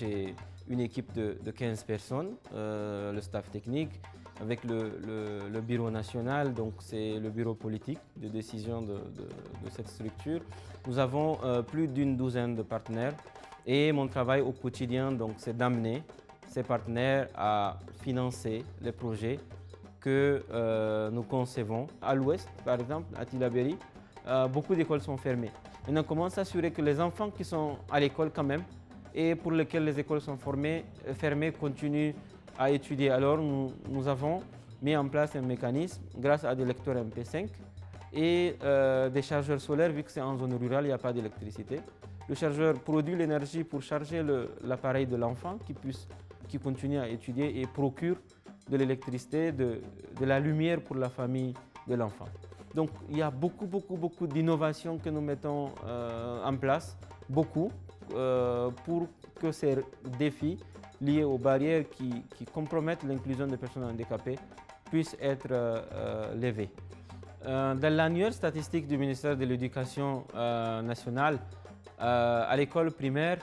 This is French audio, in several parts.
j'ai une équipe de 15 personnes, le staff technique, avec le bureau national, donc c'est le bureau politique de décision de cette structure. Nous avons plus d'une douzaine de partenaires et mon travail au quotidien, donc, c'est d'amener ces partenaires à financer les projets que nous concevons. À l'ouest, par exemple, à Tillabéri, beaucoup d'écoles sont fermées. Maintenant, comment s'assurer que les enfants qui sont à l'école quand même et pour lesquels les écoles sont fermées continuent à étudier? Alors nous avons mis en place un mécanisme grâce à des lecteurs MP5 et des chargeurs solaires, vu que c'est en zone rurale, il n'y a pas d'électricité. Le chargeur produit l'énergie pour charger l'appareil de l'enfant qui continue à étudier et procure de l'électricité, de la lumière pour la famille de l'enfant. Donc il y a beaucoup d'innovations que nous mettons en place, pour que ces défis liés aux barrières qui compromettent l'inclusion des personnes handicapées puissent être levés. Dans l'annuaire statistique du ministère de l'Éducation nationale, à l'école primaire,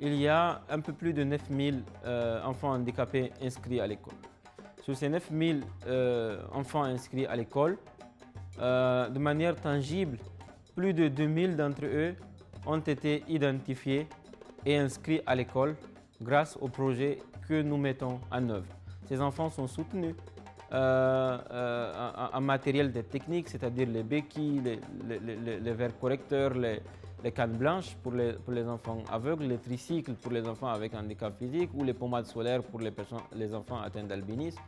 il y a un peu plus de 9000 enfants handicapés inscrits à l'école. Sur ces 9000 enfants inscrits à l'école, de manière tangible, plus de 2000 d'entre eux ont été identifiés et inscrits à l'école grâce au projet que nous mettons en œuvre. Ces enfants sont soutenus en matériel de technique, c'est-à-dire les béquilles, les verres correcteurs, les cannes blanches pour les enfants aveugles, les tricycles pour les enfants avec handicap physique ou les pommades solaires pour les enfants atteints d'albinisme.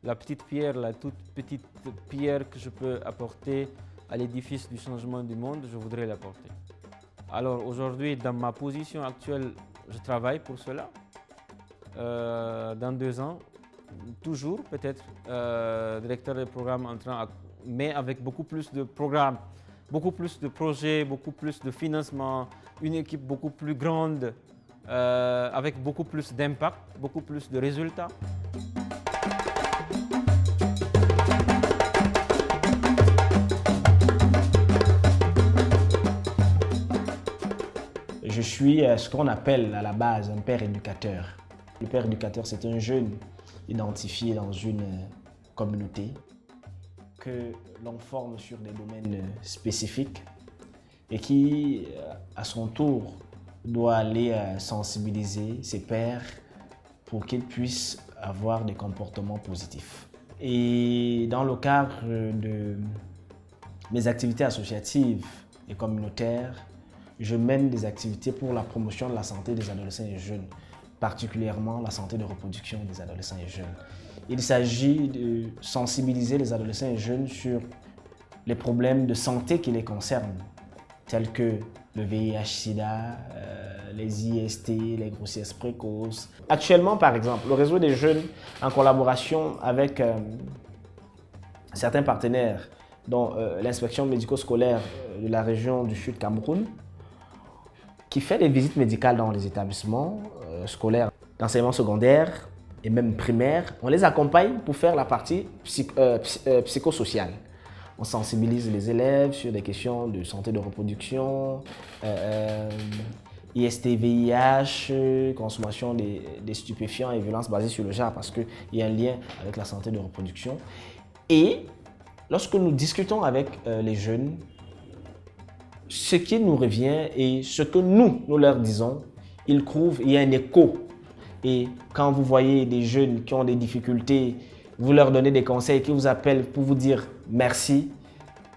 La petite pierre, la toute petite pierre que je peux apporter à l'édifice du changement du monde, je voudrais l'apporter. Alors aujourd'hui, dans ma position actuelle, je travaille pour cela. Dans 2 ans, toujours peut-être directeur de programme mais avec beaucoup plus de programmes, beaucoup plus de projets, beaucoup plus de financement, une équipe beaucoup plus grande, avec beaucoup plus d'impact, beaucoup plus de résultats. Je suis ce qu'on appelle à la base un père éducateur. Le père éducateur, c'est un jeune identifié dans une communauté que l'on forme sur des domaines spécifiques et qui, à son tour, doit aller sensibiliser ses pairs pour qu'ils puissent avoir des comportements positifs. Et dans le cadre de mes activités associatives et communautaires, je mène des activités pour la promotion de la santé des adolescents et jeunes, particulièrement la santé de reproduction des adolescents et jeunes. Il s'agit de sensibiliser les adolescents et jeunes sur les problèmes de santé qui les concernent, tels que le VIH-Sida, les IST, les grossesses précoces. Actuellement, par exemple, le réseau des jeunes, en collaboration avec certains partenaires, dont l'inspection médico-scolaire de la région du Sud Cameroun, qui fait des visites médicales dans les établissements scolaires d'enseignement secondaire et même primaire. On les accompagne pour faire la partie psychosociale. On sensibilise les élèves sur des questions de santé de reproduction, IST, VIH, consommation des stupéfiants et violences basées sur le genre, parce qu'il y a un lien avec la santé de reproduction. Et lorsque nous discutons avec les jeunes, ce qui nous revient et ce que nous leur disons, il y a un écho. Et quand vous voyez des jeunes qui ont des difficultés, vous leur donnez des conseils, qui vous appellent pour vous dire merci,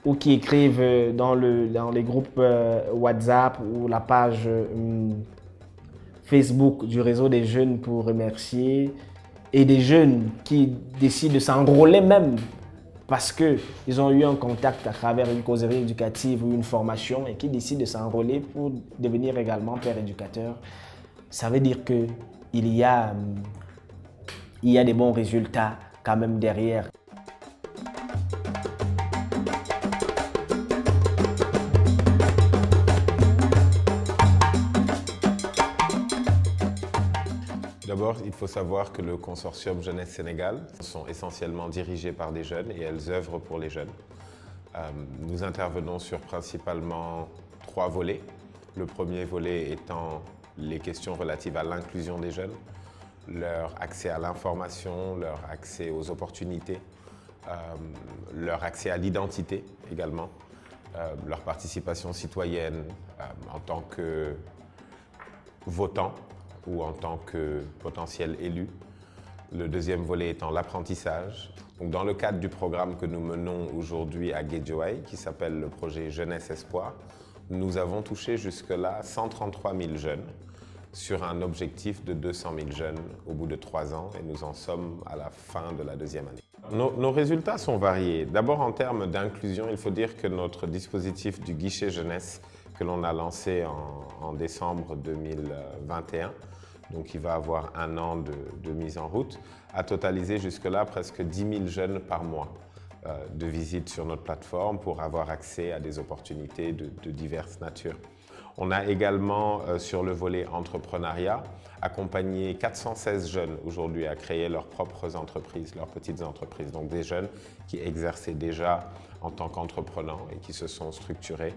ou qui écrivent dans les groupes WhatsApp ou la page Facebook du réseau des jeunes pour remercier, et des jeunes qui décident de s'enrôler même parce qu'ils ont eu un contact à travers une causerie éducative ou une formation et qui décident de s'enrôler pour devenir également père éducateur, ça veut dire qu'il y a des bons résultats quand même derrière. D'abord, il faut savoir que le consortium Jeunesse Sénégal sont essentiellement dirigés par des jeunes et elles œuvrent pour les jeunes. Nous intervenons sur principalement 3 volets. Le premier volet étant les questions relatives à l'inclusion des jeunes, leur accès à l'information, leur accès aux opportunités, leur accès à l'identité également, leur participation citoyenne en tant que votant ou en tant que potentiel élu. Le deuxième volet étant l'apprentissage. Donc, dans le cadre du programme que nous menons aujourd'hui à Guédiawaye, qui s'appelle le projet Jeunesse Espoir, nous avons touché jusque-là 133 000 jeunes sur un objectif de 200 000 jeunes au bout de 3 ans et nous en sommes à la fin de la deuxième année. Nos résultats sont variés. D'abord en termes d'inclusion, il faut dire que notre dispositif du guichet jeunesse que l'on a lancé en décembre 2021, donc il va avoir 1 an de mise en route, a totalisé jusque-là presque 10 000 jeunes par mois de visite sur notre plateforme pour avoir accès à des opportunités de diverses natures. On a également, sur le volet entrepreneuriat, accompagné 416 jeunes aujourd'hui à créer leurs propres entreprises, leurs petites entreprises. Donc des jeunes qui exerçaient déjà en tant qu'entrepreneurs et qui se sont structurés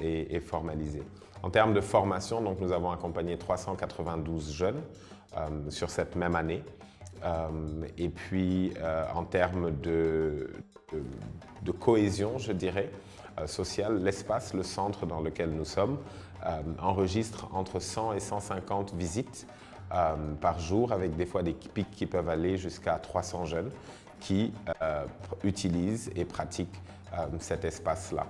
et formalisés. En termes de formation, donc, nous avons accompagné 392 jeunes sur cette même année. Et puis, en termes de cohésion, je dirais, sociale, l'espace, le centre dans lequel nous sommes, enregistre entre 100 et 150 visites par jour, avec des fois des pics qui peuvent aller jusqu'à 300 jeunes qui utilisent et pratiquent cet espace-là.